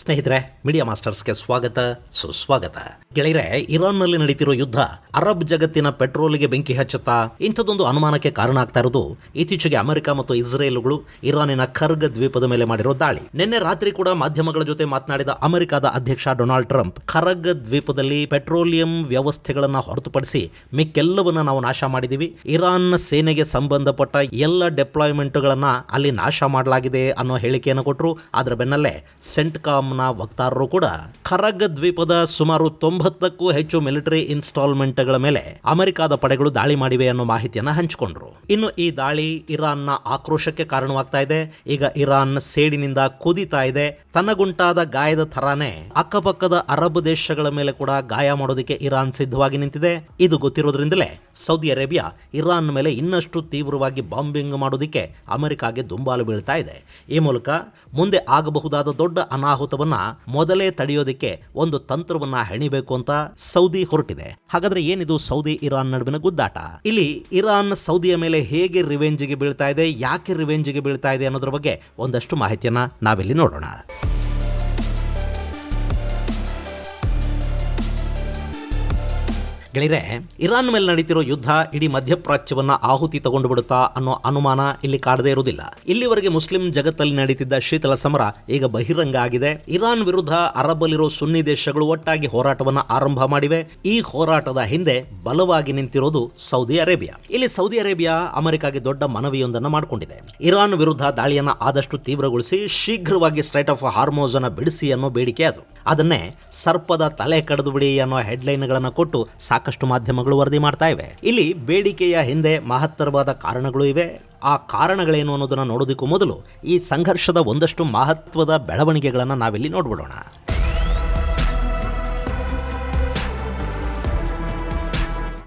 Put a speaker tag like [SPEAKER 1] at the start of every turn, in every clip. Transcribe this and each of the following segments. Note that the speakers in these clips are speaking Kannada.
[SPEAKER 1] ಸ್ನೇಹಿತರೆ, ಮೀಡಿಯಾ ಮಾಸ್ಟರ್ಸ್ಗೆ ಸ್ವಾಗತ, ಸುಸ್ವಾಗತ. ಗೆಳೆಯರೆ, ಇರಾನ್ನಲ್ಲಿ ನಡೀತಿರೋ ಯುದ್ಧ ಅರಬ್ ಜಗತ್ತಿನ ಪೆಟ್ರೋಲಿಗೆ ಬೆಂಕಿ ಹಚ್ಚುತ್ತಾ? ಇಂಥದ್ದೊಂದು ಅನುಮಾನಕ್ಕೆ ಕಾರಣ ಆಗ್ತಾ ಇರೋದು ಇತ್ತೀಚೆಗೆ ಅಮೆರಿಕ ಮತ್ತು ಇಸ್ರೇಲ್ಗಳು ಇರಾನಿನ ಖರ್ಗ್ ದ್ವೀಪದ ಮೇಲೆ ಮಾಡಿರೋ ದಾಳಿ. ನಿನ್ನೆ ರಾತ್ರಿ ಕೂಡ ಮಾಧ್ಯಮಗಳ ಜೊತೆ ಮಾತನಾಡಿದ ಅಮೆರಿಕದ ಅಧ್ಯಕ್ಷ ಡೊನಾಲ್ಡ್ ಟ್ರಂಪ್, ಖರ್ಗ್ ದ್ವೀಪದಲ್ಲಿ ಪೆಟ್ರೋಲಿಯಂ ವ್ಯವಸ್ಥೆಗಳನ್ನು ಹೊರತುಪಡಿಸಿ ಮಿಕ್ಕೆಲ್ಲವನ್ನ ನಾವು ನಾಶ ಮಾಡಿದೀವಿ, ಇರಾನ್ ಸೇನೆಗೆ ಸಂಬಂಧಪಟ್ಟ ಎಲ್ಲ ಡೆಪ್ಲಾಯ್ಮೆಂಟ್ಗಳನ್ನ ಅಲ್ಲಿ ನಾಶ ಮಾಡಲಾಗಿದೆ ಅನ್ನೋ ಹೇಳಿಕೆಯನ್ನು ಕೊಟ್ಟರು. ಅದರ ಬೆನ್ನಲ್ಲೇ ಸೆಂಟ್ಕಾಮ್ನ ವಕ್ತಾರರು ಕೂಡ ಖರ್ಗ್ ದ್ವೀಪದ ಸುಮಾರು 90ಕ್ಕೂ ಹೆಚ್ಚು ಮಿಲಿಟರಿ ಇನ್ಸ್ಟಾಲ್ಮೆಂಟ್ಗಳ ಮೇಲೆ ಅಮೆರಿಕದ ಪಡೆಗಳು ದಾಳಿ ಮಾಡಿವೆ ಅನ್ನೋ ಮಾಹಿತಿಯನ್ನ ಹಂಚಿಕೊಂಡ್ರು. ಇನ್ನು ಈ ದಾಳಿ ಇರಾನ್ನ ಆಕ್ರೋಶಕ್ಕೆ ಕಾರಣವಾಗ್ತಾ ಇದೆ. ಈಗ ಇರಾನ್ ಸೇಡಿನಿಂದ ಕುದಿತಾ ಇದೆ. ತನ್ನಗುಂಟಾದ ಗಾಯದ ಥರಾನೇ ಅಕ್ಕಪಕ್ಕದ ಅರಬ್ ದೇಶಗಳ ಮೇಲೆ ಕೂಡ ಗಾಯ ಮಾಡೋದಕ್ಕೆ ಇರಾನ್ ಸಿದ್ಧವಾಗಿ ನಿಂತಿದೆ. ಇದು ಗೊತ್ತಿರೋದ್ರಿಂದಲೇ ಸೌದಿ ಅರೇಬಿಯಾ ಇರಾನ್ ಮೇಲೆ ಇನ್ನಷ್ಟು ತೀವ್ರವಾಗಿ ಬಾಂಬಿಂಗ್ ಮಾಡೋದಕ್ಕೆ ಅಮೆರಿಕಾಗೆ ದುಂಬಾಲು ಬೀಳ್ತಾ ಇದೆ. ಈ ಮೂಲಕ ಮುಂದೆ ಆಗಬಹುದಾದ ದೊಡ್ಡ ಅನಾಹುತವನ್ನ ಮೊದಲೇ ತಡೆಯೋದಕ್ಕೆ ಒಂದು ತಂತ್ರವನ್ನ ಹೆಣಿಬೇಕು ಅಂತ ಸೌದಿ ಹೊರಟಿದೆ. ಹಾಗಾದ್ರೆ ಏನಿದು ಸೌದಿ ಇರಾನ್ ನಡುವಿನ ಗುದ್ದಾಟ? ಇಲ್ಲಿ ಇರಾನ್ ಸೌದಿಯ ಮೇಲೆ ಹೇಗೆ ರಿವೆಂಜ್ಗೆ ಬೀಳ್ತಾ ಇದೆ, ಯಾಕೆ ರಿವೆಂಜ್ಗೆ ಬೀಳ್ತಾ ಇದೆ ಅನ್ನೋದ್ರ ಬಗ್ಗೆ ಒಂದಷ್ಟು ಮಾಹಿತಿಯನ್ನ ನಾವಿಲ್ಲಿ ನೋಡೋಣ. ಗೆಳೆಯರೆ, ಇರಾನ್ ಮೇಲೆ ನಡೀತಿರೋ ಯುದ್ಧ ಇಡೀ ಮಧ್ಯಪ್ರಾಚ್ಯವನ್ನ ಆಹುತಿ ತಗೊಂಡು ಬಿಡುತ್ತಾ ಅನ್ನೋ ಅನುಮಾನ ಇಲ್ಲಿ ಕಾಡದೇ ಇರುವುದಿಲ್ಲ. ಇಲ್ಲಿವರೆಗೆ ಮುಸ್ಲಿಂ ಜಗತ್ತಲ್ಲಿ ನಡೀತಿದ್ದ ಶೀತಲ ಸಮರ ಈಗ ಬಹಿರಂಗ ಆಗಿದೆ. ಇರಾನ್ ವಿರುದ್ಧ ಅರಬಲ್ಲಿರೋ ಸುನ್ನಿ ದೇಶಗಳು ಒಟ್ಟಾಗಿ ಹೋರಾಟವನ್ನ ಆರಂಭ ಮಾಡಿವೆ. ಈ ಹೋರಾಟದ ಹಿಂದೆ ಬಲವಾಗಿ ನಿಂತಿರೋದು ಸೌದಿ ಅರೇಬಿಯಾ. ಇಲ್ಲಿ ಸೌದಿ ಅರೇಬಿಯಾ ಅಮೆರಿಕಾಗೆ ದೊಡ್ಡ ಮನವಿಯೊಂದನ್ನು ಮಾಡಿಕೊಂಡಿದೆ. ಇರಾನ್ ವಿರುದ್ಧ ದಾಳಿಯನ್ನ ಆದಷ್ಟು ತೀವ್ರಗೊಳಿಸಿ ಶೀಘ್ರವಾಗಿ ಸ್ಟ್ರೈಟ್ ಆಫ್ ಹಾರ್ಮೋಸ್ ಅನ್ನು ಬಿಡಿಸಿ ಅನ್ನೋ ಬೇಡಿಕೆ ಅದು. ಅದನ್ನೇ ಸರ್ಪದ ತಲೆ ಕಡಿದು ಬಿಡಿ ಅನ್ನೋ ಹೆಡ್ಲೈನ್ಗಳನ್ನು ಕೊಟ್ಟು ಸಾಕಷ್ಟು ಮಾಧ್ಯಮಗಳು ವರದಿ ಮಾಡ್ತಾ ಇವೆ. ಇಲ್ಲಿ ಬೇಡಿಕೆಯ ಹಿಂದೆ ಮಹತ್ತರವಾದ ಕಾರಣಗಳು ಇವೆ. ಆ ಕಾರಣಗಳೇನು ಅನ್ನೋದನ್ನ ನೋಡೋದಕ್ಕೂ ಮೊದಲು ಈ ಸಂಘರ್ಷದ ಒಂದಷ್ಟು ಮಹತ್ವದ ಬೆಳವಣಿಗೆಗಳನ್ನು ನಾವಿಲ್ಲಿ ನೋಡ್ಬಿಡೋಣ.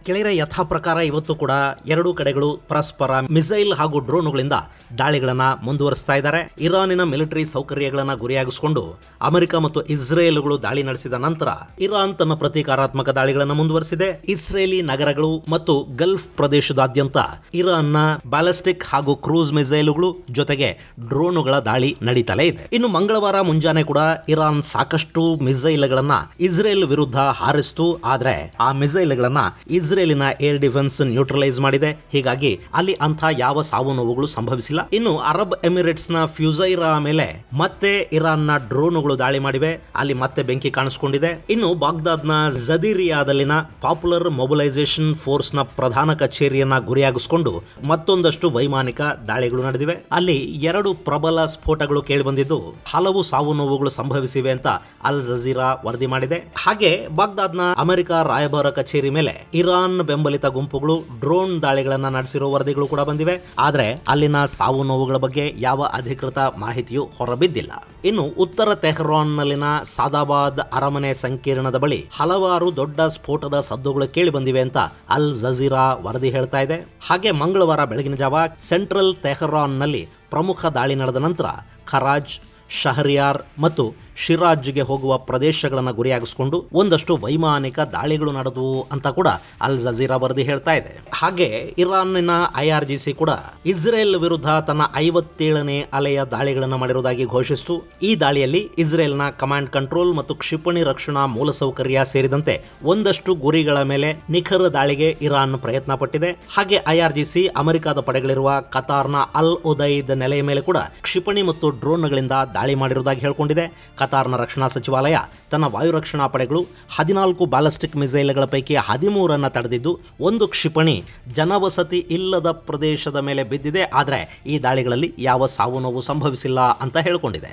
[SPEAKER 1] ಗೆಳೆಯರ, ಯಥಾ ಪ್ರಕಾರ ಇವತ್ತು ಕೂಡ ಎರಡೂ ಕಡೆಗಳು ಪರಸ್ಪರ ಮಿಸೈಲ್ ಹಾಗೂ ಡ್ರೋನುಗಳಿಂದ ದಾಳಿಗಳನ್ನ ಮುಂದುವರಿಸ್ತಾ ಇದ್ದಾರೆ. ಇರಾನಿನ ಮಿಲಿಟರಿ ಸೌಕರ್ಯಗಳನ್ನ ಗುರಿಯಾಗಿಸಿಕೊಂಡು ಅಮೆರಿಕ ಮತ್ತು ಇಸ್ರೇಲ್ಗಳು ದಾಳಿ ನಡೆಸಿದ ನಂತರ ಇರಾನ್ ತನ್ನ ಪ್ರತೀಕಾರಾತ್ಮಕ ದಾಳಿಗಳನ್ನು ಮುಂದುವರಿಸಿದೆ. ಇಸ್ರೇಲಿ ನಗರಗಳು ಮತ್ತು ಗಲ್ಫ್ ಪ್ರದೇಶದಾದ್ಯಂತ ಇರಾನ್ನ ಬ್ಯಾಲಿಸ್ಟಿಕ್ ಹಾಗೂ ಕ್ರೂಸ್ ಮಿಸೈಲ್ಗಳು ಜೊತೆಗೆ ಡ್ರೋನುಗಳ ದಾಳಿ ನಡೀತಲೇ ಇದೆ. ಇನ್ನು ಮಂಗಳವಾರ ಮುಂಜಾನೆ ಕೂಡ ಇರಾನ್ ಸಾಕಷ್ಟು ಮಿಸೈಲ್ಗಳನ್ನ ಇಸ್ರೇಲ್ ವಿರುದ್ಧ ಹಾರಿಸಿತು. ಆದ್ರೆ ಆ ಮಿಸೈಲ್ಗಳನ್ನ ಇಸ್ರೇಲಿನ ಏರ್ ಡಿಫೆನ್ಸ್ ನ್ಯೂಟ್ರಲೈಸ್ ಮಾಡಿದೆ. ಹೀಗಾಗಿ ಅಲ್ಲಿ ಅಂಥ ಯಾವ ಸಾವು ನೋವುಗಳು ಸಂಭವಿಸಿಲ್ಲ. ಇನ್ನು ಅರಬ್ ಎಮಿರೇಟ್ಸ್ ನ ಫ್ಯೂಸೈರಾ ಮೇಲೆ ಮತ್ತೆ ಇರಾನ್ನ ಡ್ರೋನುಗಳು ದಾಳಿ ಮಾಡಿವೆ. ಅಲ್ಲಿ ಮತ್ತೆ ಬೆಂಕಿ ಕಾಣಿಸಿಕೊಂಡಿದೆ. ಇನ್ನು ಬಾಗ್ದಾದ್ನ ಜದೀರಿಯಾದಲ್ಲಿನ ಪಾಪ್ಯುಲರ್ ಮೊಬಿಲೈಸೇಷನ್ ಫೋರ್ಸ್ ನ ಪ್ರಧಾನ ಕಚೇರಿಯನ್ನ ಗುರಿಯಾಗಿಸಿಕೊಂಡು ಮತ್ತೊಂದಷ್ಟು ವೈಮಾನಿಕ ದಾಳಿಗಳು ನಡೆದಿವೆ. ಅಲ್ಲಿ 2 ಪ್ರಬಲ ಸ್ಫೋಟಗಳು ಕೇಳಿಬಂದಿದ್ದು ಹಲವು ಸಾವು ನೋವುಗಳು ಸಂಭವಿಸಿವೆ ಅಂತ ಅಲ್ ಜಜೀರಾ ವರದಿ ಮಾಡಿದೆ. ಹಾಗೆ ಬಾಗ್ದಾದ್ನ ಅಮೆರಿಕ ರಾಯಭಾರ ಕಚೇರಿ ಮೇಲೆ ಇರಾನ್ ಬೆಂಬಲಿತ ಗುಂಪುಗಳು ಡ್ರೋನ್ ದಾಳಿಗಳನ್ನ ನಡೆಸಿರೋ ವರದಿಗಳು ಕೂಡ ಬಂದಿವೆ. ಆದ್ರೆ ಅಲ್ಲಿನ ಸಾವು ನೋವುಗಳ ಬಗ್ಗೆ ಯಾವ ಅಧಿಕೃತ ಮಾಹಿತಿಯೂ ಹೊರಬಿದ್ದಿಲ್ಲ. ಇನ್ನು ಉತ್ತರ ತೆಹರಾನ್ನಲ್ಲಿನ ಸಾದಾಬಾದ್ ಅರಮನೆ ಸಂಕೀರ್ಣದ ಬಳಿ ಹಲವಾರು ದೊಡ್ಡ ಸ್ಫೋಟದ ಸದ್ದುಗಳು ಕೇಳಿ ಬಂದಿವೆ ಅಂತ ಅಲ್ ಜಜೀರಾ ವರದಿ ಹೇಳ್ತಾ ಇದೆ. ಹಾಗೆ ಮಂಗಳವಾರ ಬೆಳಗಿನ ಜಾವ ಸೆಂಟ್ರಲ್ ತೆಹರಾನ್ನಲ್ಲಿ ಪ್ರಮುಖ ದಾಳಿ ನಡೆದ ನಂತರ ಖರಾಜ್, ಶಹರಿಯಾರ್ ಮತ್ತು ಶಿರಾಜ್ಗೆ ಹೋಗುವ ಪ್ರದೇಶಗಳನ್ನು ಗುರಿಯಾಗಿಸಿಕೊಂಡು ಒಂದಷ್ಟು ವೈಮಾನಿಕ ದಾಳಿಗಳು ನಡೆದವು ಅಂತ ಕೂಡ ಅಲ್ ಜಜೀರಾ ವರದಿ ಹೇಳ್ತಾ ಇದೆ. ಹಾಗೆ ಇರಾನ್ನ IRGC ಕೂಡ ಇಸ್ರೇಲ್ ವಿರುದ್ಧ ತನ್ನ 57ನೇ ಅಲೆಯ ದಾಳಿಗಳನ್ನು ಮಾಡಿರುವುದಾಗಿ ಘೋಷಿಸಿತು. ಈ ದಾಳಿಯಲ್ಲಿ ಇಸ್ರೇಲ್ನ ಕಮಾಂಡ್ ಕಂಟ್ರೋಲ್ ಮತ್ತು ಕ್ಷಿಪಣಿ ರಕ್ಷಣಾ ಮೂಲಸೌಕರ್ಯ ಸೇರಿದಂತೆ ಒಂದಷ್ಟು ಗುರಿಗಳ ಮೇಲೆ ನಿಖರ ದಾಳಿಗೆ ಇರಾನ್ ಪ್ರಯತ್ನ ಪಟ್ಟಿದೆ. ಹಾಗೆ IRGC ಅಮೆರಿಕದ ಪಡೆಗಳಿರುವ ಕತಾರ್ನ ಅಲ್ ಉದೈದ್ ನೆಲೆಯ ಮೇಲೆ ಕೂಡ ಕ್ಷಿಪಣಿ ಮತ್ತು ಡ್ರೋನ್ಗಳಿಂದ ದಾಳಿ ಮಾಡಿರುವುದಾಗಿ ಹೇಳಿಕೊಂಡಿದೆ. ಕತಾರ್ನ ರಕ್ಷಣಾ ಸಚಿವಾಲಯ ತನ್ನ ವಾಯು ರಕ್ಷಣಾ ಪಡೆಗಳು 14 ಬ್ಯಾಲಿಸ್ಟಿಕ್ ಮಿಸೈಲ್ಗಳ ಪೈಕಿ 13 ತಡೆದಿದ್ದು, 1 ಕ್ಷಿಪಣಿ ಜನವಸತಿ ಇಲ್ಲದ ಪ್ರದೇಶದ ಮೇಲೆ ಬಿದ್ದಿದೆ. ಆದರೆ ಈ ದಾಳಿಗಳಲ್ಲಿ ಯಾವ ಸಾವು ನೋವು ಸಂಭವಿಸಿಲ್ಲ ಅಂತ ಹೇಳಿಕೊಂಡಿದೆ.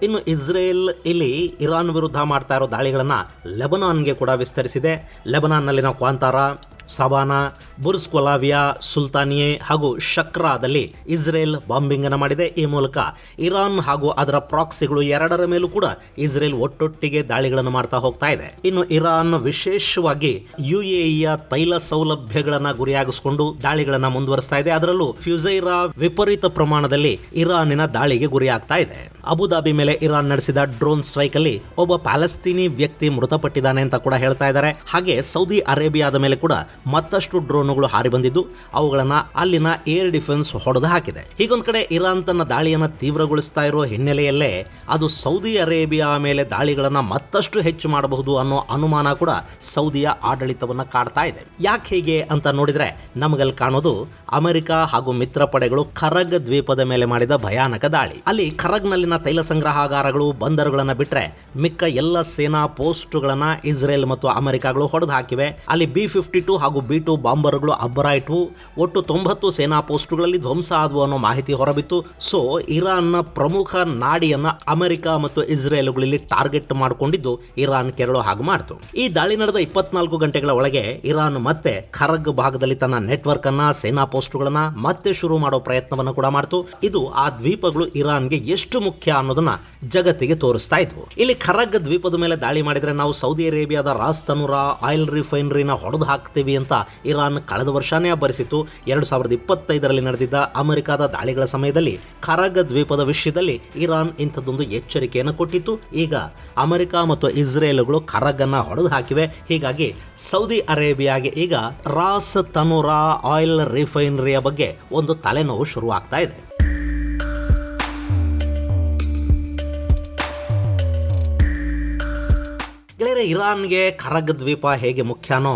[SPEAKER 1] ಇನ್ನು ಇಸ್ರೇಲ್ ಇಲ್ಲಿ ಇರಾನ್ ವಿರುದ್ಧ ಮಾಡ್ತಾ ಇರೋ ದಾಳಿಗಳನ್ನ ಲೆಬನಾನ್ಗೆ ಕೂಡ ವಿಸ್ತರಿಸಿದೆ. ಲೆಬನಾನ್ನಲ್ಲಿನ ಕ್ವಾಂತಾರಾ, ಸವಾನಾ, ಬುರ್ಸ್ ಕೊಲಾವಿಯಾ, ಸುಲ್ತಾನಿಯೆ ಹಾಗೂ ಶಕ್ರಾದಲ್ಲಿ ಇಸ್ರೇಲ್ ಬಾಂಬಿಂಗ್ ಅನ್ನು ಮಾಡಿದೆ. ಈ ಮೂಲಕ ಇರಾನ್ ಹಾಗೂ ಅದರ ಪ್ರಾಕ್ಸಿಗಳು ಎರಡರ ಮೇಲೂ ಕೂಡ ಇಸ್ರೇಲ್ ಒಟ್ಟೊಟ್ಟಿಗೆ ದಾಳಿಗಳನ್ನು ಮಾಡ್ತಾ ಹೋಗ್ತಾ ಇದೆ. ಇನ್ನು ಇರಾನ್ ವಿಶೇಷವಾಗಿ UAEಯ ತೈಲ ಸೌಲಭ್ಯಗಳನ್ನ ಗುರಿಯಾಗಿಸಿಕೊಂಡು ದಾಳಿಗಳನ್ನ ಮುಂದುವರಿಸ್ತಾ ಇದೆ. ಅದರಲ್ಲೂ ಫ್ಯೂಸೈರಾ ವಿಪರೀತ ಪ್ರಮಾಣದಲ್ಲಿ ಇರಾನಿನ ದಾಳಿಗೆ ಗುರಿಯಾಗ್ತಾ ಇದೆ. ಅಬುದಾಬಿ ಮೇಲೆ ಇರಾನ್ ನಡೆಸಿದ ಡ್ರೋನ್ ಸ್ಟ್ರೈಕ್ ಅಲ್ಲಿ ಒಬ್ಬ ಪ್ಯಾಲೆಸ್ತೀನಿ ವ್ಯಕ್ತಿ ಮೃತಪಟ್ಟಿದ್ದಾನೆ ಅಂತ ಕೂಡ ಹೇಳ್ತಾ ಇದ್ದಾರೆ. ಹಾಗೆ ಸೌದಿ ಅರೇಬಿಯಾದ ಮೇಲೆ ಕೂಡ ಮತ್ತಷ್ಟು ಡ್ರೋನ್ಗಳು ಹಾರಿ ಬಂದಿದ್ದು ಅವುಗಳನ್ನ ಅಲ್ಲಿನ ಏರ್ ಡಿಫೆನ್ಸ್ ಹೊಡೆದು ಹಾಕಿದೆ. ಹೀಗೊಂದ್ ಕಡೆ ಇರಾನ್ ತನ್ನ ದಾಳಿಯನ್ನ ತೀವ್ರಗೊಳಿಸ್ತಾ ಇರೋ ಹಿನ್ನೆಲೆಯಲ್ಲೇ ಅದು ಸೌದಿ ಅರೇಬಿಯಾ ಮೇಲೆ ದಾಳಿಗಳನ್ನ ಮತ್ತಷ್ಟು ಹೆಚ್ಚು ಮಾಡಬಹುದು ಅನ್ನೋ ಅನುಮಾನ ಕೂಡ ಸೌದಿಯ ಆಡಳಿತವನ್ನ ಕಾಡ್ತಾ ಇದೆ. ಯಾಕೆ ಹೀಗೆ ಅಂತ ನೋಡಿದ್ರೆ ನಮಗಲ್ಲಿ ಕಾಣೋದು ಅಮೆರಿಕ ಹಾಗೂ ಮಿತ್ರ ಪಡೆಗಳು ಖರಗ್ ದ್ವೀಪದ ಮೇಲೆ ಮಾಡಿದ ಭಯಾನಕ ದಾಳಿ. ಅಲ್ಲಿ ಖರಗ್ನಲ್ಲಿನ ತೈಲ ಸಂಗ್ರಹಾಗಾರಗಳು, ಬಂದರುಗಳನ್ನ ಬಿಟ್ರೆ ಮಿಕ್ಕ ಎಲ್ಲ ಸೇನಾ ಪೋಸ್ಟ್ಗಳನ್ನ ಇಸ್ರೇಲ್ ಮತ್ತು ಅಮೆರಿಕಗಳು ಹೊಡೆದು ಹಾಕಿವೆ. ಅಲ್ಲಿ B-52 ಹಾಗೂ B-2 ಬಾಂಬರ್ಗಳು ಅಬ್ಬರ ಇಟ್ವು. ಒಟ್ಟು 90 ಸೇನಾ ಪೋಸ್ಟ್ಗಳಲ್ಲಿ ಧ್ವಂಸ ಆದವು ಅನ್ನೋ ಮಾಹಿತಿ ಹೊರಬಿತ್ತು. ಸೊ ಇರಾನ್ನ ಪ್ರಮುಖ ನಾಡಿಯನ್ನ ಅಮೆರಿಕ ಮತ್ತು ಇಸ್ರೇಲ್ಗಳಲ್ಲಿ ಟಾರ್ಗೆಟ್ ಮಾಡಿಕೊಂಡಿದ್ದು ಇರಾನ್ ಕೆರಳೋ ಹಾಗೆ ಮಾಡಿತು. ಈ ದಾಳಿ ನಡೆದ 24 ಗಂಟೆಗಳ ಒಳಗೆ ಇರಾನ್ ಮತ್ತೆ ಖರಗ್ ಭಾಗದಲ್ಲಿ ತನ್ನ ನೆಟ್ವರ್ಕ್ ಅನ್ನ, ಸೇನಾ ಪೋಸ್ಟ್ಗಳನ್ನ ಮತ್ತೆ ಶುರು ಮಾಡೋ ಪ್ರಯತ್ನವನ್ನು ಕೂಡ ಮಾಡಿತು. ಇದು ಆ ದ್ವೀಪಗಳು ಇರಾನ್ಗೆ ಎಷ್ಟು ಮುಖ್ಯ ಅನ್ನೋದನ್ನ ಜಗತ್ತಿಗೆ ತೋರಿಸ್ತಾ ಇದ್ವು. ಇಲ್ಲಿ ಖರಗ್ ದ್ವೀಪದ ಮೇಲೆ ದಾಳಿ ಮಾಡಿದ್ರೆ ನಾವು ಸೌದಿ ಅರೇಬಿಯಾದ ರಾಸ್ ತನುರಾ ಆಯಿಲ್ ರಿಫೈನರಿನ ಹೊಡೆದು ಹಾಕ್ತೀವಿ ಅಂತ ಇರಾನ್ ಕಳೆದ ವರ್ಷನೇ ಅಬ್ಬರಿಸಿತ್ತು. 2025ರಲ್ಲಿ ನಡೆದಿದ್ದ ಅಮೆರಿಕದ ದಾಳಿಗಳ ಸಮಯದಲ್ಲಿ ಖರಗ್ ದ್ವೀಪದ ವಿಷಯದಲ್ಲಿ ಇರಾನ್ ಇಂಥದ್ದೊಂದು ಎಚ್ಚರಿಕೆಯನ್ನು ಕೊಟ್ಟಿತ್ತು. ಈಗ ಅಮೆರಿಕ ಮತ್ತು ಇಸ್ರೇಲ್ಗಳು ಖರಗ್ ಅನ್ನ ಹೊಡೆದು ಹಾಕಿವೆ. ಹೀಗಾಗಿ ಸೌದಿ ಅರೇಬಿಯಾಗೆ ಈಗ ರಾಸ್ ತನುರಾ ಆಯಿಲ್ ರಿಫೈನರಿಯ ಬಗ್ಗೆ ಒಂದು ತಲೆನೋವು ಶುರುವಾಗ್ತಾ ಇದೆ. ಗೆಳೆಯರೆ, ಇರಾನ್ಗೆ ಖರಗ್ ದ್ವೀಪ ಹೇಗೆ ಮುಖ್ಯನೋ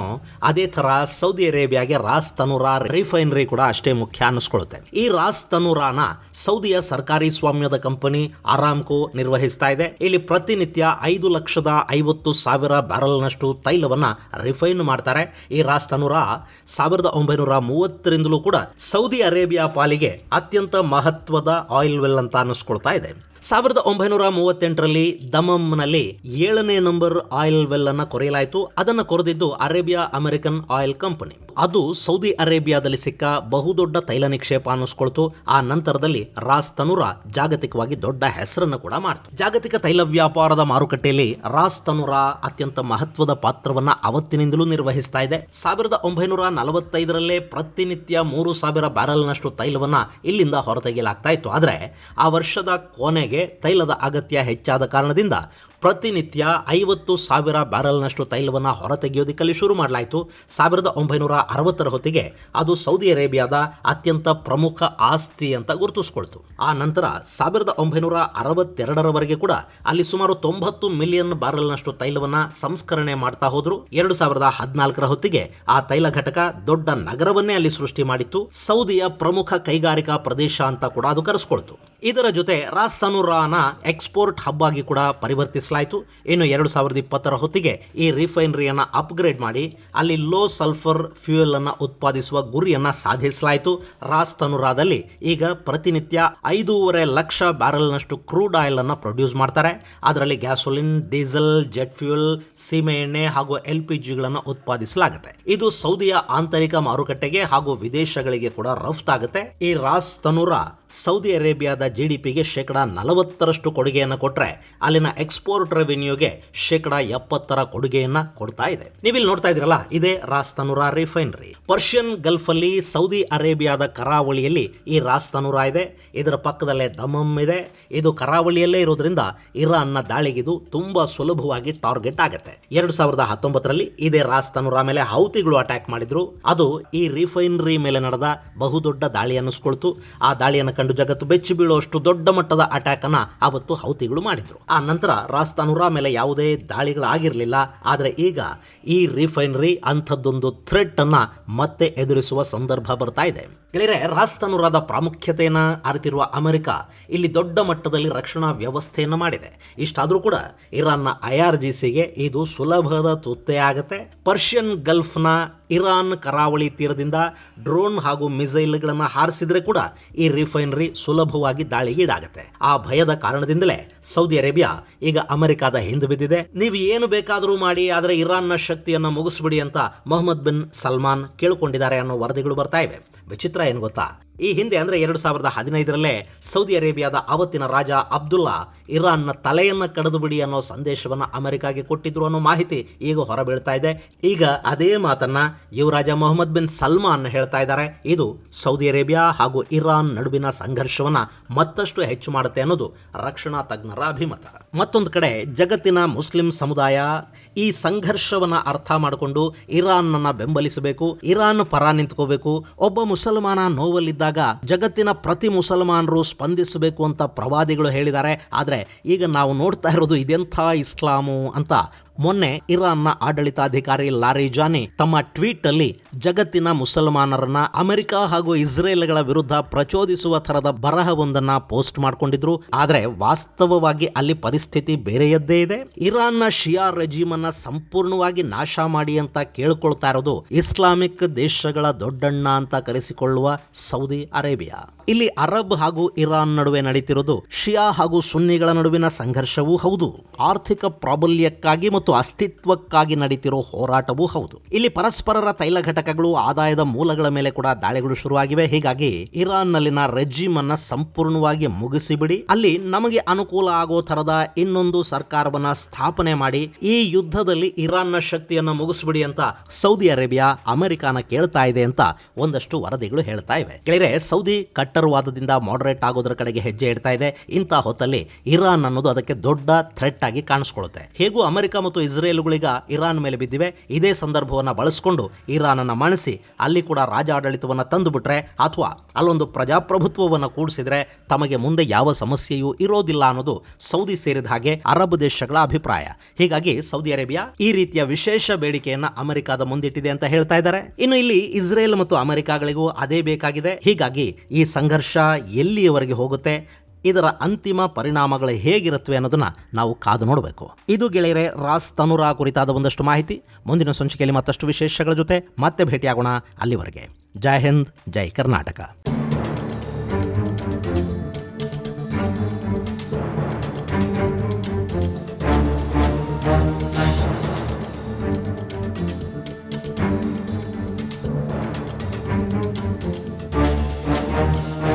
[SPEAKER 1] ಅದೇ ತರ ಸೌದಿ ಅರೇಬಿಯಾಗೆ ರಾಸ್ ತನುರಾ ರಿಫೈನರಿ ಕೂಡ ಅಷ್ಟೇ ಮುಖ್ಯ ಅನ್ನಿಸ್ಕೊಳ್ಳುತ್ತೆ. ಈ ರಾಸ್ ತನುರಾನ ಸೌದಿಯ ಸರ್ಕಾರಿ ಸ್ವಾಮ್ಯದ ಕಂಪನಿ ಅರಾಮ್ಕೋ ನಿರ್ವಹಿಸ್ತಾ ಇದೆ. ಇಲ್ಲಿ ಪ್ರತಿನಿತ್ಯ 5,50,000 ಬ್ಯಾರಲ್ನಷ್ಟು ತೈಲವನ್ನ ರಿಫೈನ್ ಮಾಡ್ತಾರೆ. ಈ ರಾಸ್ ತನುರಾ 1930ರಿಂದಲೂ ಕೂಡ ಸೌದಿ ಅರೇಬಿಯಾ ಪಾಲಿಗೆ ಅತ್ಯಂತ ಮಹತ್ವದ ಆಯಿಲ್ ವೆಲ್ ಅಂತ ಅನ್ನಿಸ್ಕೊಳ್ತಾ ಇದೆ. 1938ರಲ್ಲಿ ದಮಮ್ನಲ್ಲಿ 7ನೇ ನಂಬರ್ ಆಯಿಲ್ ವೆಲ್ ಅನ್ನ ಕೊರೆಯಲಾಯಿತು. ಅದನ್ನು ಕೊರೆದಿದ್ದು ಅರೇಬಿಯಾ ಅಮೆರಿಕನ್ ಆಯಿಲ್ ಕಂಪನಿ. ಅದು ಸೌದಿ ಅರೇಬಿಯಾದಲ್ಲಿ ಸಿಕ್ಕ ಬಹುದೊಡ್ಡ ತೈಲ ನಿಕ್ಷೇಪ ಅನ್ನಿಸ್ಕೊಳ್ತು. ಆ ನಂತರದಲ್ಲಿ ರಾಸ್ ತನುರಾ ಜಾಗತಿಕವಾಗಿ ದೊಡ್ಡ ಹೆಸರನ್ನು ಕೂಡ ಮಾಡಿತು. ಜಾಗತಿಕ ತೈಲ ವ್ಯಾಪಾರದ ಮಾರುಕಟ್ಟೆಯಲ್ಲಿ ರಾಸ್ ತನುರಾ ಅತ್ಯಂತ ಮಹತ್ವದ ಪಾತ್ರವನ್ನ ಅವತ್ತಿನಿಂದಲೂ ನಿರ್ವಹಿಸ್ತಾ ಇದೆ. 1945ರಲ್ಲೇ ಪ್ರತಿನಿತ್ಯ 3,000 ಬ್ಯಾರಲ್ನಷ್ಟು ತೈಲವನ್ನ ಇಲ್ಲಿಂದ ಹೊರತೆಗೆಯಲಾಗ್ತಾ ಇತ್ತು. ಆದರೆ ಆ ವರ್ಷದ ಕೊನೆಗೆ ತೈಲದ ಅಗತ್ಯ ಹೆಚ್ಚಾದ ಕಾರಣದಿಂದ ಪ್ರತಿನಿತ್ಯ 50,000 ಬ್ಯಾರಲ್ನಷ್ಟು ತೈಲವನ್ನು ಹೊರತೆಗೆಯೋದಕ್ಕಲ್ಲಿ ಶುರು ಮಾಡಲಾಯಿತು. 1960ರ ಹೊತ್ತಿಗೆ ಅದು ಸೌದಿ ಅರೇಬಿಯಾದ ಅತ್ಯಂತ ಪ್ರಮುಖ ಆಸ್ತಿ ಅಂತ ಗುರುತಿಸ್ಕೊಳ್ತು. ಆ ನಂತರ 1962ರವರೆಗೆ ಕೂಡ ಅಲ್ಲಿ ಸುಮಾರು 90 ಮಿಲಿಯನ್ ಬ್ಯಾರಲ್ನಷ್ಟು ತೈಲವನ್ನು ಸಂಸ್ಕರಣೆ ಮಾಡ್ತಾ ಹೋದ್ರು. 2014ರ ಹೊತ್ತಿಗೆ ಆ ತೈಲ ಘಟಕ ದೊಡ್ಡ ನಗರವನ್ನೇ ಅಲ್ಲಿ ಸೃಷ್ಟಿ ಮಾಡಿತ್ತು. ಸೌದಿಯ ಪ್ರಮುಖ ಕೈಗಾರಿಕಾ ಪ್ರದೇಶ ಅಂತ ಕೂಡ ಅದು ಕರೆಸ್ಕೊಳ್ತು. ಇದರ ಜೊತೆ ರಾಸ್ ತನುರಾನ ಎಕ್ಸ್ಪೋರ್ಟ್ ಹಬ್ ಆಗಿ ಕೂಡ ಪರಿವರ್ತಿಸಲಾಯಿತು. ಇನ್ನು 2020ರ ಹೊತ್ತಿಗೆ ಈ ರಿಫೈನರಿಯನ್ನು ಅಪ್ಗ್ರೇಡ್ ಮಾಡಿ ಅಲ್ಲಿ ಲೋ ಸಲ್ಫರ್ ಫ್ಯೂಯಲ್ ಅನ್ನು ಉತ್ಪಾದಿಸುವ ಗುರಿಯನ್ನು ಸಾಧಿಸಲಾಯಿತು. ರಾಸ್ ತನುರಾದಲ್ಲಿ ಈಗ ಪ್ರತಿನಿತ್ಯ 5.5 ಲಕ್ಷ ಬ್ಯಾರಲ್ನಷ್ಟು ಕ್ರೂಡ್ ಆಯಿಲ್ ಅನ್ನು ಪ್ರೊಡ್ಯೂಸ್ ಮಾಡ್ತಾರೆ. ಅದರಲ್ಲಿ ಗ್ಯಾಸೋಲಿನ್, ಡೀಸೆಲ್, ಜೆಟ್ ಫ್ಯೂಯಲ್, ಸೀಮೆ ಎಣ್ಣೆ ಹಾಗೂ LPGಗಳನ್ನು ಉತ್ಪಾದಿಸಲಾಗುತ್ತೆ. ಇದು ಸೌದಿಯ ಆಂತರಿಕ ಮಾರುಕಟ್ಟೆಗೆ ಹಾಗೂ ವಿದೇಶಗಳಿಗೆ ಕೂಡ ರಫ್ತಾಗುತ್ತೆ. ಈ ರಾಸ್ ತನುರಾ ಸೌದಿ ಅರೇಬಿಯಾದ GDPಗೆ 40% ಕೊಡುಗೆಯನ್ನು ಕೊಟ್ಟರೆ ಅಲ್ಲಿನ ಎಕ್ಸ್ಪೋರ್ಟ್ ರೆವಿನ್ಯೂಗೆ 70% ಕೊಡುಗೆಯನ್ನ ಕೊಡ್ತಾ ಇದೆ. ನೀವಿಲ್ಲಿ ನೋಡ್ತಾ ಇದ್ರಲ್ಲ, ಇದೇ ರಾಸ್ ತನುರಾ ರಿಫೈನರಿ. ಪರ್ಷಿಯನ್ ಗಲ್ಫ್ ಅಲ್ಲಿ ಸೌದಿ ಅರೇಬಿಯಾದ ಕರಾವಳಿಯಲ್ಲಿ ಈ ರಾಸ್ ತನುರಾ ಇದೆ. ಇದರ ಪಕ್ಕದಲ್ಲೇ ದಮಮ್ ಇದೆ. ಇದು ಕರಾವಳಿಯಲ್ಲೇ ಇರೋದ್ರಿಂದ ಇರಾನ್ನ ದಾಳಿಗಿದು ತುಂಬಾ ಸುಲಭವಾಗಿ ಟಾರ್ಗೆಟ್ ಆಗುತ್ತೆ. 2019ರಲ್ಲಿ ಇದೇ ರಾಸ್ ತನುರಾ ಮೇಲೆ ಹೌತಿಗಳು ಅಟ್ಯಾಕ್ ಮಾಡಿದ್ರು. ಅದು ಈ ರಿಫೈನರಿ ಮೇಲೆ ನಡೆದ ಬಹುದೊಡ್ಡ ದಾಳಿ ಅನ್ನಿಸ್ಕೊಳ್ತು. ಆ ದಾಳಿಯನ್ನು ಕಂಡು ಜಗತ್ತು ಬೆಚ್ಚಿ ಬೀಳುವಷ್ಟು ದೊಡ್ಡ ಮಟ್ಟದ ಅಟ್ಯಾಕ್ ಅನ್ನ ಅವತ್ತು ಹೌತಿಗಳು ಮಾಡಿದ್ರು. ಆ ನಂತರ ರಾಸ್ ತನುರಾ ಮೇಲೆ ಯಾವುದೇ ದಾಳಿಗಳಾಗಿರಲಿಲ್ಲ. ಆದರೆ ಈಗ ಈ ರಿಫೈನರಿ ಅಂಥದ್ದೊಂದು ಥ್ರೆಟ್ ಅನ್ನ ಮತ್ತೆ ಎದುರಿಸುವ ಸಂದರ್ಭ ಬರ್ತಾ ಇದೆ. ಗೆಳೆಯರೆ, ರಾಸ್ ತನುರಾದ ಪ್ರಾಮುಖ್ಯತೆಯನ್ನ ಅರಿತಿರುವ ಅಮೆರಿಕ ಇಲ್ಲಿ ದೊಡ್ಡ ಮಟ್ಟದಲ್ಲಿ ರಕ್ಷಣಾ ವ್ಯವಸ್ಥೆಯನ್ನು ಮಾಡಿದೆ. ಇಷ್ಟಾದರೂ ಕೂಡ ಇರಾನ್ನ IRGCಗೆ ಇದು ಸುಲಭದ ತುತ್ತೆ ಆಗುತ್ತೆ. ಪರ್ಷಿಯನ್ ಗಲ್ಫ್ನ ಇರಾನ್ ಕರಾವಳಿ ತೀರದಿಂದ ಡ್ರೋನ್ ಹಾಗೂ ಮಿಸೈಲ್ಗಳನ್ನು ಹಾರಿಸಿದ್ರೆ ಕೂಡ ಈ ರಿಫೈನರಿ ಸುಲಭವಾಗಿ ದಾಳಿಗೀಡಾಗುತ್ತೆ. ಆ ಭಯದ ಕಾರಣದಿಂದಲೇ ಸೌದಿ ಅರೇಬಿಯಾ ಈಗ ಅಮೆರಿಕದ ಹಿಂದೆ ಬಿದ್ದಿದೆ. ನೀವು ಏನು ಬೇಕಾದರೂ ಮಾಡಿ, ಆದರೆ ಇರಾನ್ನ ಶಕ್ತಿಯನ್ನು ಮುಗಿಸ್ಬಿಡಿ ಅಂತ ಮೊಹಮ್ಮದ್ ಬಿನ್ ಸಲ್ಮಾನ್ ಕೇಳಿಕೊಂಡಿದ್ದಾರೆ ಅನ್ನೋ ವರದಿಗಳು ಬರ್ತಾ ಇವೆ. ವಿಚಿತ್ರ ಏನು ಗೊತ್ತಾ, ಈ ಹಿಂದೆ ಅಂದರೆ 2015ರಲ್ಲೇ ಸೌದಿ ಅರೇಬಿಯಾದ ಆವತ್ತಿನ ರಾಜ ಅಬ್ದುಲ್ಲಾ ಇರಾನ್ನ ತಲೆಯನ್ನು ಕಡಿದು ಬಿಡಿ ಅನ್ನೋ ಸಂದೇಶವನ್ನು ಅಮೆರಿಕಾಗೆ ಕೊಟ್ಟಿದ್ರು ಅನ್ನೋ ಮಾಹಿತಿ ಈಗ ಹೊರಬೀಳ್ತಾ ಇದೆ. ಈಗ ಅದೇ ಮಾತನ್ನ ಯುವರಾಜ ಮೊಹಮ್ಮದ್ ಬಿನ್ ಸಲ್ಮಾನ್ ಹೇಳ್ತಾ ಇದ್ದಾರೆ. ಇದು ಸೌದಿ ಅರೇಬಿಯಾ ಹಾಗೂ ಇರಾನ್ ನಡುವಿನ ಸಂಘರ್ಷವನ್ನು ಮತ್ತಷ್ಟು ಹೆಚ್ಚು ಮಾಡುತ್ತೆ ಅನ್ನೋದು ರಕ್ಷಣಾ ತಜ್ಞರ ಅಭಿಮತ. ಮತ್ತೊಂದು ಕಡೆ ಜಗತ್ತಿನ ಮುಸ್ಲಿಂ ಸಮುದಾಯ ಈ ಸಂಘರ್ಷವನ್ನು ಅರ್ಥ ಮಾಡಿಕೊಂಡು ಇರಾನ್ನನ್ನು ಬೆಂಬಲಿಸಬೇಕು, ಇರಾನ್ ಪರ ನಿಂತ್ಕೋಬೇಕು. ಒಬ್ಬ ಮುಸಲ್ಮಾನ ನೋವಲ್ಲಿದ್ದಾಗ ಜಗತ್ತಿನ ಪ್ರತಿ ಮುಸಲ್ಮಾನರು ಸ್ಪಂದಿಸಬೇಕು ಅಂತ ಪ್ರವಾದಿಗಳು ಹೇಳಿದ್ದಾರೆ. ಆದರೆ ಈಗ ನಾವು ನೋಡ್ತಾ ಇರೋದು ಇದೆಂಥ ಇಸ್ಲಾಮು ಅಂತ ಮೊನ್ನೆ ಇರಾನ್ನ ಆಡಳಿತಾಧಿಕಾರಿ ಲಾರಿಜಾನಿ ತಮ್ಮ ಟ್ವೀಟ್ ಅಲ್ಲಿ ಜಗತ್ತಿನ ಮುಸಲ್ಮಾನರನ್ನ ಅಮೆರಿಕ ಹಾಗೂ ಇಸ್ರೇಲ್ಗಳ ವಿರುದ್ಧ ಪ್ರಚೋದಿಸುವ ಥರದ ಬರಹವೊಂದನ್ನ ಪೋಸ್ಟ್ ಮಾಡಿಕೊಂಡಿದ್ರು. ಆದರೆ ವಾಸ್ತವವಾಗಿ ಅಲ್ಲಿ ಪರಿಸ್ಥಿತಿ ಬೇರೆಯದ್ದೇ ಇದೆ. ಇರಾನ್ನ ಶಿಯಾ ರೆಜಿಮ್ ಅನ್ನ ಸಂಪೂರ್ಣವಾಗಿ ನಾಶ ಮಾಡಿ ಅಂತ ಕೇಳ್ಕೊಳ್ತಾ ಇರೋದು ಇಸ್ಲಾಮಿಕ್ ದೇಶಗಳ ದೊಡ್ಡಣ್ಣ ಅಂತ ಕರೆಸಿಕೊಳ್ಳುವ ಸೌದಿ ಅರೇಬಿಯಾ. ಇಲ್ಲಿ ಅರಬ್ ಹಾಗೂ ಇರಾನ್ ನಡುವೆ ನಡೀತಿರೋದು ಶಿಯಾ ಹಾಗೂ ಸುನ್ನಿಗಳ ನಡುವಿನ ಸಂಘರ್ಷವೂ ಹೌದು, ಆರ್ಥಿಕ ಪ್ರಾಬಲ್ಯಕ್ಕಾಗಿ ಮತ್ತು ಅಸ್ತಿತ್ವಕ್ಕಾಗಿ ನಡೀತಿರೋ ಹೋರಾಟವೂ ಹೌದು. ಇಲ್ಲಿ ಪರಸ್ಪರರ ತೈಲ ಘಟಕಗಳು, ಆದಾಯದ ಮೂಲಗಳ ಮೇಲೆ ಕೂಡ ದಾಳಿಗಳು ಶುರುವಾಗಿವೆ. ಹೀಗಾಗಿ ಇರಾನ್ ನಲ್ಲಿನ ರೆಜಿಮ್ ಅನ್ನ ಸಂಪೂರ್ಣವಾಗಿ ಮುಗಿಸಿಬಿಡಿ, ಅಲ್ಲಿ ನಮಗೆ ಅನುಕೂಲ ಆಗೋ ತರದ ಇನ್ನೊಂದು ಸರ್ಕಾರವನ್ನ ಸ್ಥಾಪನೆ ಮಾಡಿ ಈ ಯುದ್ಧದಲ್ಲಿ ಇರಾನ್ನ ಶಕ್ತಿಯನ್ನ ಮುಗಿಸ್ಬಿಡಿ ಅಂತ ಸೌದಿ ಅರೇಬಿಯಾ ಅಮೆರಿಕಾನ ಕೇಳ್ತಾ ಇದೆ ಅಂತ ಒಂದಷ್ಟು ವರದಿಗಳು ಹೇಳ್ತಾ ಇವೆ. ಗೆಳೆಯರೆ, ಸೌದಿ ಕಟ್ಟರ್ವಾದದಿಂದ ಮಾಡರೇಟ್ ಆಗೋದ್ರ ಕಡೆಗೆ ಹೆಜ್ಜೆ ಇಡ್ತಾ ಇದೆ. ಇಂಥ ಹೊತ್ತಲ್ಲಿ ಇರಾನ್ ಅನ್ನೋದು ಅದಕ್ಕೆ ದೊಡ್ಡ ಥ್ರೆಟ್ ಆಗಿ ಕಾಣಿಸ್ಕೊಳ್ಳುತ್ತೆ. ಹೇಗೂ ಅಮೆರಿಕ ಮತ್ತು ಇಸ್ರೇಲ್ಗಳೀಗ ಇರಾನ್ ಮೇಲೆ ಬಿದ್ದಿವೆ. ಇದೇ ಸಂದರ್ಭವನ್ನು ಬಳಸಿಕೊಂಡು ಇರಾನ್ ಅನ್ನು ಮಣಿಸಿ ಅಲ್ಲಿ ಕೂಡ ರಾಜಾಡಳಿತವನ್ನು ತಂದು ಬಿಟ್ರೆ ಅಥವಾ ಅಲ್ಲೊಂದು ಪ್ರಜಾಪ್ರಭುತ್ವವನ್ನು ಕೂಡಿಸಿದ್ರೆ ತಮಗೆ ಮುಂದೆ ಯಾವ ಸಮಸ್ಯೆಯೂ ಇರೋದಿಲ್ಲ ಅನ್ನೋದು ಸೌದಿ ಸೇರಿದ ಹಾಗೆ ಅರಬ್ ದೇಶಗಳ ಅಭಿಪ್ರಾಯ. ಹೀಗಾಗಿ ಸೌದಿ ಅರೇಬಿಯಾ ಈ ರೀತಿಯ ವಿಶೇಷ ಬೇಡಿಕೆಯನ್ನ ಅಮೆರಿಕದ ಮುಂದಿಟ್ಟಿದೆ ಅಂತ ಹೇಳ್ತಾ ಇದ್ದಾರೆ. ಇನ್ನು ಇಲ್ಲಿ ಇಸ್ರೇಲ್ ಮತ್ತು ಅಮೆರಿಕಾಗಳಿಗೂ ಅದೇ ಬೇಕಾಗಿದೆ. ಹೀಗಾಗಿ ಈ ಸಂಘರ್ಷ ಎಲ್ಲಿಯವರೆಗೆ ಹೋಗುತ್ತೆ, ಇದರ ಅಂತಿಮ ಪರಿಣಾಮಗಳು ಹೇಗಿರುತ್ತವೆ ಅನ್ನೋದನ್ನ ನಾವು ಕಾದು ನೋಡಬೇಕು. ಇದು ಗೆಳೆಯರೆ ರಾಸ್ ತನುರಾ ಕುರಿತಾದ ಒಂದಷ್ಟು ಮಾಹಿತಿ. ಮುಂದಿನ ಸಂಚಿಕೆಯಲ್ಲಿ ಮತ್ತಷ್ಟು ವಿಶೇಷಗಳ ಜೊತೆ ಮತ್ತೆ ಭೇಟಿಯಾಗೋಣ. ಅಲ್ಲಿವರೆಗೆ ಜೈ ಹಿಂದ್, ಜೈ ಕರ್ನಾಟಕ.